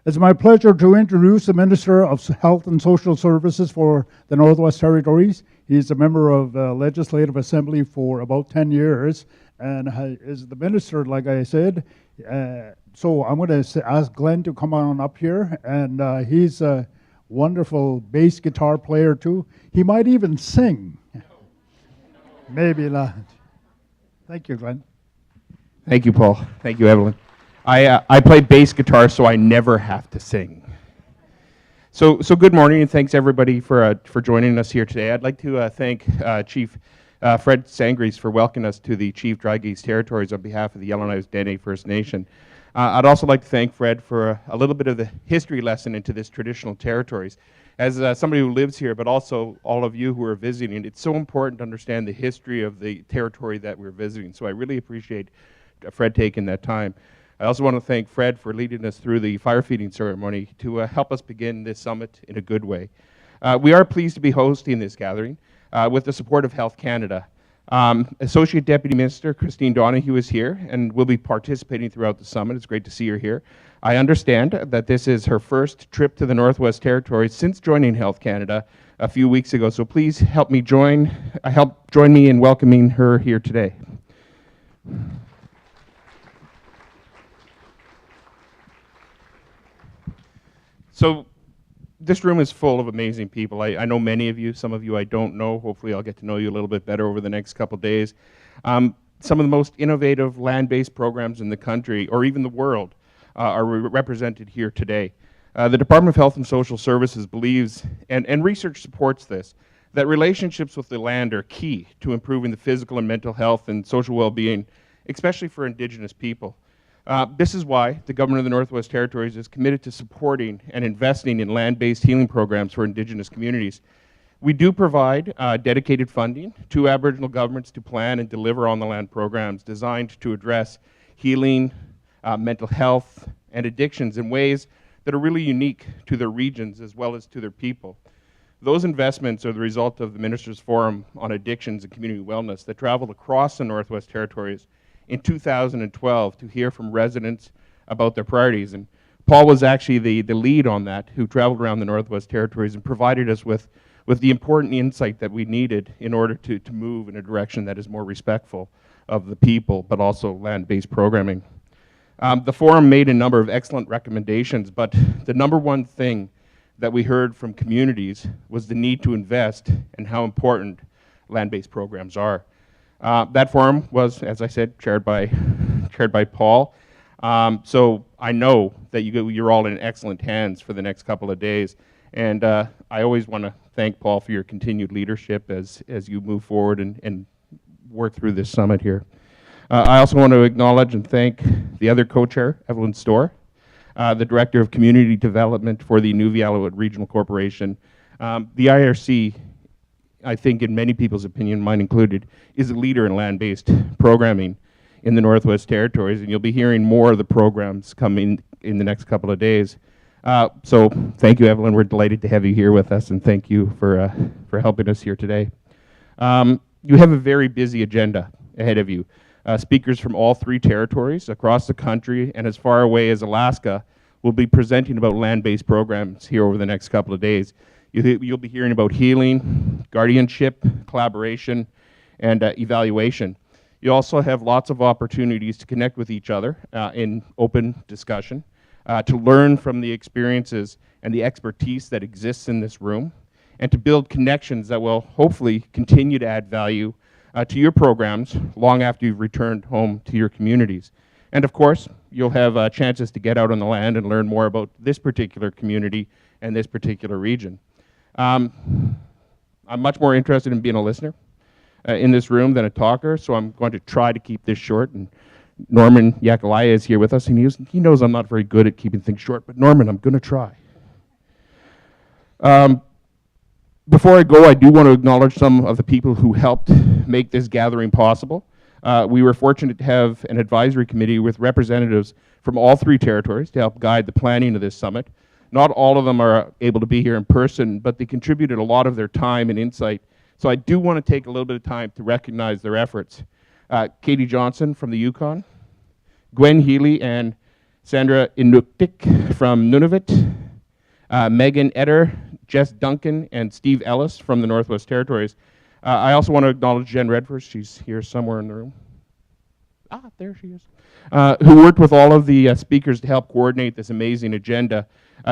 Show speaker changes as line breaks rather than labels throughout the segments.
It's my pleasure to introduce the Minister of Health and Social Services for the Northwest Territories. He's a member of the Legislative Assembly for about 10 years and is the minister, like I said. So I'm going to ask Glenn to come on up here, and he's a wonderful bass guitar player too. He might even sing. Maybe not. Thank you, Glenn.
Thank you, Paul. Thank you, Evelyn. I play bass guitar, so I never have to sing. So good morning, and thanks everybody for joining us here today. I'd like to thank Chief Fred Sangres for welcoming us to the Chief Dry Geese Territories on behalf of the Yellowknives Dene First Nation. I'd also like to thank Fred for a little bit of the history lesson into this traditional territories. As somebody who lives here, but also all of you who are visiting, it's so important to understand the history of the territory that we're visiting. So I really appreciate Fred taking that time. I also want to thank Fred for leading us through the fire feeding ceremony to help us begin this summit in a good way. We are pleased to be hosting this gathering with the support of Health Canada. Associate Deputy Minister Christine Donahue is here and will be participating throughout the summit. It's great to see her here. I understand that this is her first trip to the Northwest Territories since joining Health Canada a few weeks ago, so please help join me in welcoming her here today. So this room is full of amazing people. I know many of you, some of you I don't know. Hopefully I'll get to know you a little bit better over the next couple days. Some of the most innovative land-based programs in the country, or even the world, are represented here today. The Department of Health and Social Services believes, and research supports this, that relationships with the land are key to improving the physical and mental health and social well-being, especially for Indigenous people. This is why the Government of the Northwest Territories is committed to supporting and investing in land-based healing programs for Indigenous communities. We do provide dedicated funding to Aboriginal governments to plan and deliver on the land programs designed to address healing, mental health, and addictions in ways that are really unique to their regions as well as to their people. Those investments are the result of the Ministers' Forum on Addictions and Community Wellness that traveled across the Northwest Territories in 2012 to hear from residents about their priorities. And Paul was actually the lead on that, who traveled around the Northwest Territories and provided us with the important insight that we needed in order to move in a direction that is more respectful of the people, but also land-based programming. The forum made a number of excellent recommendations, but the number one thing that we heard from communities was the need to invest and how important land-based programs are. That forum was, as I said, chaired by Paul. So I know that you're all in excellent hands for the next couple of days. And I always want to thank Paul for your continued leadership as you move forward and work through this summit here. I also want to acknowledge and thank the other co-chair, Evelyn Storr, the Director of Community Development for the Nunavut Regional Corporation. The IRC, I think in many people's opinion, mine included, is a leader in land-based programming in the Northwest Territories, and you'll be hearing more of the programs coming in the next couple of days. So thank you, Evelyn. We're delighted to have you here with us, and thank you for helping us here today. You have a very busy agenda ahead of you. Speakers from all three territories across the country and as far away as Alaska will be presenting about land-based programs here over the next couple of days. You'll be hearing about healing, guardianship, collaboration, and evaluation. You also have lots of opportunities to connect with each other in open discussion, to learn from the experiences and the expertise that exists in this room, and to build connections that will hopefully continue to add value to your programs long after you've returned home to your communities. And of course, you'll have chances to get out on the land and learn more about this particular community and this particular region. I'm much more interested in being a listener in this room than a talker, so I'm going to try to keep this short. And Norman Yakalaya is here with us, and he knows I'm not very good at keeping things short, but Norman, I'm going to try. Before I go, I do want to acknowledge some of the people who helped make this gathering possible. We were fortunate to have an advisory committee with representatives from all three territories to help guide the planning of this summit. Not all of them are able to be here in person, but they contributed a lot of their time and insight. So I do want to take a little bit of time to recognize their efforts. Katie Johnson from the Yukon, Gwen Healy and Sandra Inuktik from Nunavut, Megan Eder, Jess Duncan, and Steve Ellis from the Northwest Territories. I also want to acknowledge Jen Redford. She's here somewhere in the room. There she is. Who worked with all of the speakers to help coordinate this amazing agenda.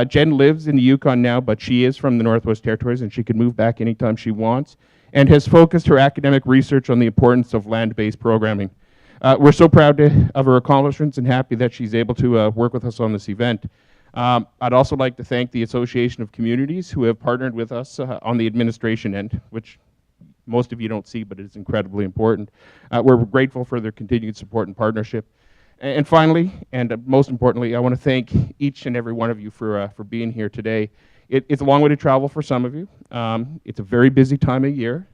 Jen lives in the Yukon now, but she is from the Northwest Territories, and she can move back anytime she wants, and has focused her academic research on the importance of land-based programming. We're so proud of her accomplishments and happy that she's able to work with us on this event. I'd also like to thank the Association of Communities who have partnered with us on the administration end, which most of you don't see, but it's incredibly important. We're grateful for their continued support and partnership. And finally, and most importantly, I want to thank each and every one of you for being here today. It's a long way to travel for some of you. It's a very busy time of year.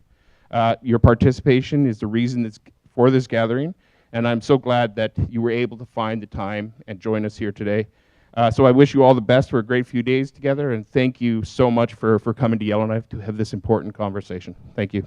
Your participation is the reason for this gathering, and I'm so glad that you were able to find the time and join us here today. So I wish you all the best for a great few days together, and thank you so much for coming to Yellowknife to have this important conversation. Thank you.